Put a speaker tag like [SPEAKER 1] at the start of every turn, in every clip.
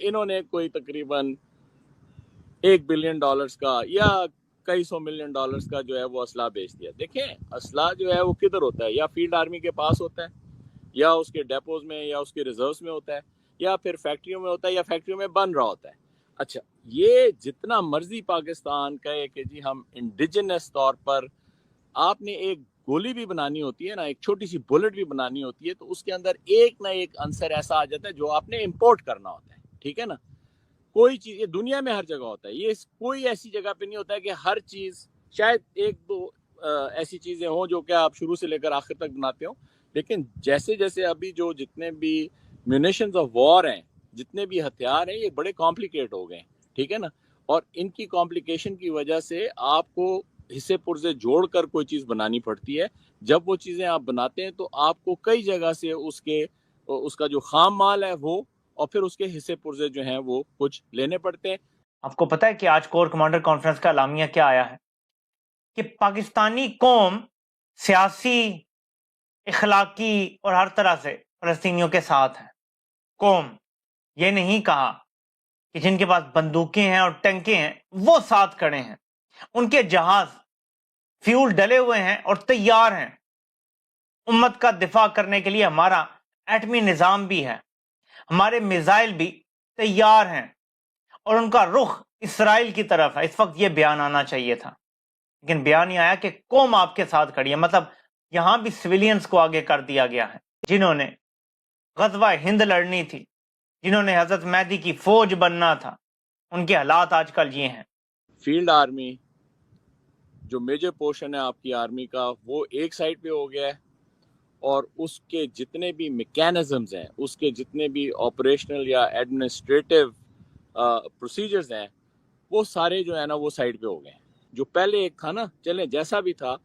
[SPEAKER 1] انہوں نے کوئی تقریباً $1 بلین کا یا کئی $100 ملین کا جو ہے وہ اسلحہ بیچ دیا. دیکھیں اسلحہ جو ہے وہ کدھر ہوتا ہے, یا فیلڈ آرمی کے پاس ہوتا ہے, یا اس کے ڈیپوز میں, یا اس کے ریزروز میں ہوتا ہے, یا پھر فیکٹریوں میں ہوتا ہے, یا فیکٹریوں میں بن رہا ہوتا ہے. اچھا, یہ جتنا مرضی پاکستان کہے کہ جی ہم انڈیجنس طور پر, آپ نے ایک گولی بھی بنانی ہوتی ہے نا, ایک چھوٹی سی بلٹ بھی بنانی ہوتی ہے, تو اس کے اندر ایک نہ ایک عنصر ایسا آ جاتا ہے جو آپ نے امپورٹ کرنا ہوتا ہے. ٹھیک ہے نا, کوئی چیز, یہ دنیا میں ہر جگہ ہوتا ہے, یہ کوئی ایسی جگہ پہ نہیں ہوتا ہے کہ ہر چیز, شاید ایک دو ایسی چیزیں ہوں جو کہ آپ شروع سے لے کر آخر تک بناتے ہوں, لیکن جیسے جیسے ابھی جو جتنے بھی میونیشنز آف وار ہیں, جتنے بھی ہتھیار ہیں, یہ بڑے کمپلیکیٹ ہو گئے ہیں. ٹھیک ہے نا, اور ان کی کمپلیکیشن کی وجہ سے آپ کو حصے پرزے جوڑ کر کوئی چیز بنانی پڑتی ہے. جب وہ چیزیں آپ بناتے ہیں تو آپ کو کئی جگہ سے اس کا جو خام مال ہے وہ, اور پھر اس کے حصے پرزے جو ہیں وہ کچھ لینے پڑتے ہیں.
[SPEAKER 2] آپ کو پتہ ہے کہ آج کور کمانڈر کانفرنس کا اعلامیہ کیا آیا ہے؟ کہ پاکستانی قوم سیاسی, اخلاقی اور ہر طرح سے فلسطینیوں کے ساتھ ہے. قوم, یہ نہیں کہا کہ جن کے پاس بندوقیں ہیں اور ٹینکیں ہیں وہ ساتھ کھڑے ہیں. ان کے جہاز فیول ڈلے ہوئے ہیں اور تیار ہیں. امت کا دفاع کرنے کے لیے ہمارا ایٹمی نظام بھی ہے, ہمارے میزائل بھی تیار ہیں, اور ان کا رخ اسرائیل کی طرف ہے. اس وقت یہ بیان آنا چاہیے تھا, لیکن بیان نہیں آیا کہ قوم آپ کے ساتھ کھڑی ہے. مطلب یہاں بھی سویلینز کو آگے کر دیا گیا ہے, جنہوں نے غزوہ ہند لڑنی تھی, جنہوں نے حضرت مہدی کی فوج بننا تھا, ان کے حالات آج کل یہ ہیں.
[SPEAKER 1] فیلڈ آرمی جو میجر پورشن ہے آپ کی آرمی کا, وہ ایک سائڈ پہ ہو گیا ہے, اور اس کے جتنے بھی میکینزمز ہیں, اس کے جتنے بھی آپریشنل یا ایڈمنسٹریٹو پروسیجرز ہیں, وہ سارے جو ہے نا وہ سائڈ پہ ہو گئے ہیں. جو پہلے ایک تھا نا, چلیں جیسا بھی تھا,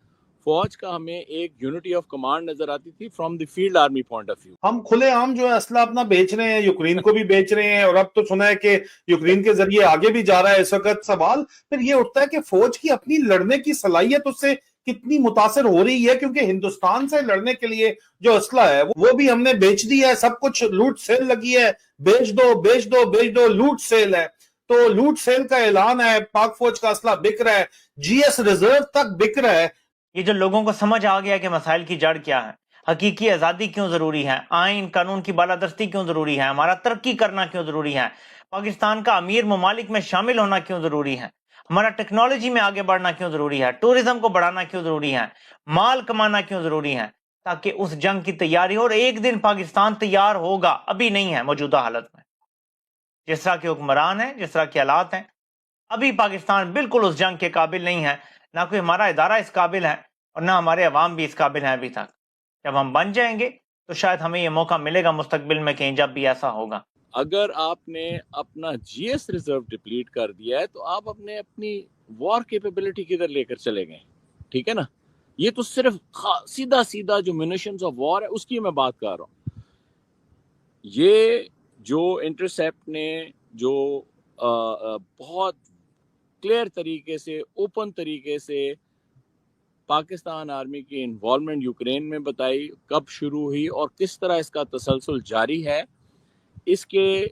[SPEAKER 1] فوج کا ہمیں ایک یونٹی آف کمانڈ نظر آتی تھی from the field army point of view.
[SPEAKER 3] ہم کھلے عام جو ہے اسلحہ اپنا بیچ رہے ہیں, یوکرین کو بھی بیچ رہے ہیں, اور اب تو سنا ہے کہ یوکرین کے ذریعے آگے بھی جا رہا ہے. اس وقت سوال پھر یہ اٹھتا ہے کہ فوج کی اپنی لڑنے کی صلاحیت اس سے کتنی متاثر ہو رہی ہے, کیونکہ ہندوستان سے لڑنے کے لیے جو اسلحہ ہے وہ بھی ہم نے بیچ دی ہے. سب کچھ لوٹ سیل لگی ہے, بیچ دو بیچ دو بیچ دو, لوٹ سیل ہے. تو لوٹ سیل کا اعلان ہے, پاک فوج کا اسلحہ بک رہا ہے, جی ایس ریزرو تک بک رہا ہے.
[SPEAKER 2] یہ جو لوگوں کو سمجھ آ گیا کہ مسائل کی جڑ کیا ہے, حقیقی آزادی کیوں ضروری ہے, آئین قانون کی بالادستی کیوں ضروری ہے, ہمارا ترقی کرنا کیوں ضروری ہے, پاکستان کا امیر ممالک میں شامل ہونا کیوں ضروری ہے, ہمارا ٹیکنالوجی میں آگے بڑھنا کیوں ضروری ہے, ٹورزم کو بڑھانا کیوں ضروری ہے, مال کمانا کیوں ضروری ہے, تاکہ اس جنگ کی تیاری ہو. اور ایک دن پاکستان تیار ہوگا, ابھی نہیں ہے موجودہ حالت میں. جس طرح کے حکمران ہیں, جس طرح کے حالات ہیں, ابھی پاکستان بالکل اس جنگ کے قابل نہیں ہے. نہ کوئی ہمارا ادارہ اس قابل ہے, اور نہ ہمارے عوام بھی اس قابل ہیں ابھی تک. جب ہم بن جائیں گے تو شاید ہمیں یہ موقع ملے گا مستقبل میں, کہیں جب بھی ایسا ہوگا.
[SPEAKER 1] اگر آپ نے اپنا جی ایس ریزرو ڈپلیٹ کر دیا ہے تو آپ اپنی وار کیپیبلٹی کدھر لے کر چلے گئے. ٹھیک ہے نا, یہ تو صرف سیدھا سیدھا جو میونیشنز آف وار ہے اس کی میں بات کر رہا ہوں. یہ جو انٹرسیپٹ نے جو بہت کلیئر طریقے سے, اوپن طریقے سے پاکستان آرمی کی انوالومنٹ یوکرین میں بتائی, کب شروع ہوئی اور کس طرح اس کا تسلسل جاری ہے, اس کے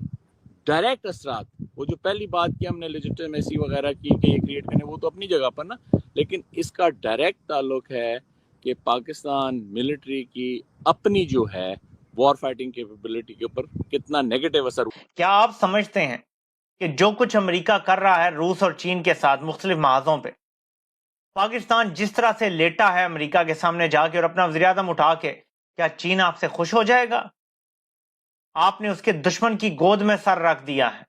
[SPEAKER 1] ڈائریکٹ اثرات, وہ جو پہلی بات کی ہم نے لیجٹمیسی وغیرہ کی کہ یہ کریٹ کرنے, وہ تو اپنی جگہ پر نا, لیکن اس کا ڈائریکٹ تعلق ہے کہ پاکستان ملٹری کی اپنی جو ہے وار فائٹنگ کیپیبلٹی کے اوپر کتنا نیگیٹو اثر.
[SPEAKER 2] کیا آپ سمجھتے ہیں کہ جو کچھ امریکہ کر رہا ہے روس اور چین کے ساتھ مختلف محاذوں پہ, پاکستان جس طرح سے لیٹا ہے امریکہ کے سامنے جا کے اور اپنا وزیر اعظم اٹھا کے, کیا چین آپ سے خوش ہو جائے گا؟ آپ نے اس کے دشمن کی گود میں سر رکھ دیا ہے,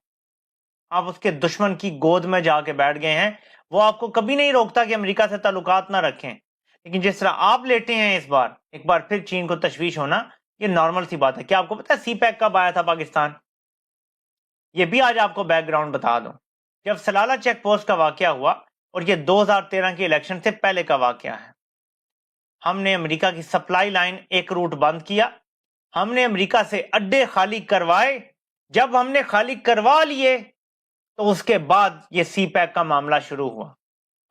[SPEAKER 2] آپ اس کے دشمن کی گود میں جا کے بیٹھ گئے ہیں. وہ آپ کو کبھی نہیں روکتا کہ امریکہ سے تعلقات نہ رکھیں, لیکن جس طرح آپ لیٹے ہیں اس بار, ایک بار پھر چین کو تشویش ہونا یہ نارمل سی بات ہے. کیا آپ کو پتا ہے سی پیک کب آیا تھا پاکستان؟ یہ بھی آج آپ کو بیک گراؤنڈ بتا دوں. جب سلالہ چیک پوسٹ کا واقعہ ہوا, اور یہ 2013 کے الیکشن سے پہلے کا واقعہ ہے, ہم نے امریکہ کی سپلائی لائن ایک روٹ بند کیا, ہم نے امریکہ سے اڈے خالی کروائے. جب ہم نے خالی کروا لیے تو اس کے بعد یہ سی پیک کا معاملہ شروع ہوا.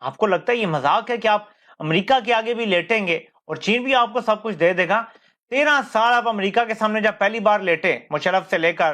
[SPEAKER 2] آپ کو لگتا ہے یہ مذاق ہے کہ آپ امریکہ کے آگے بھی لیٹیں گے اور چین بھی آپ کو سب کچھ دے دے گا؟ 13 سال آپ امریکہ کے سامنے جب پہلی بار لیٹے, مشرف سے لے کر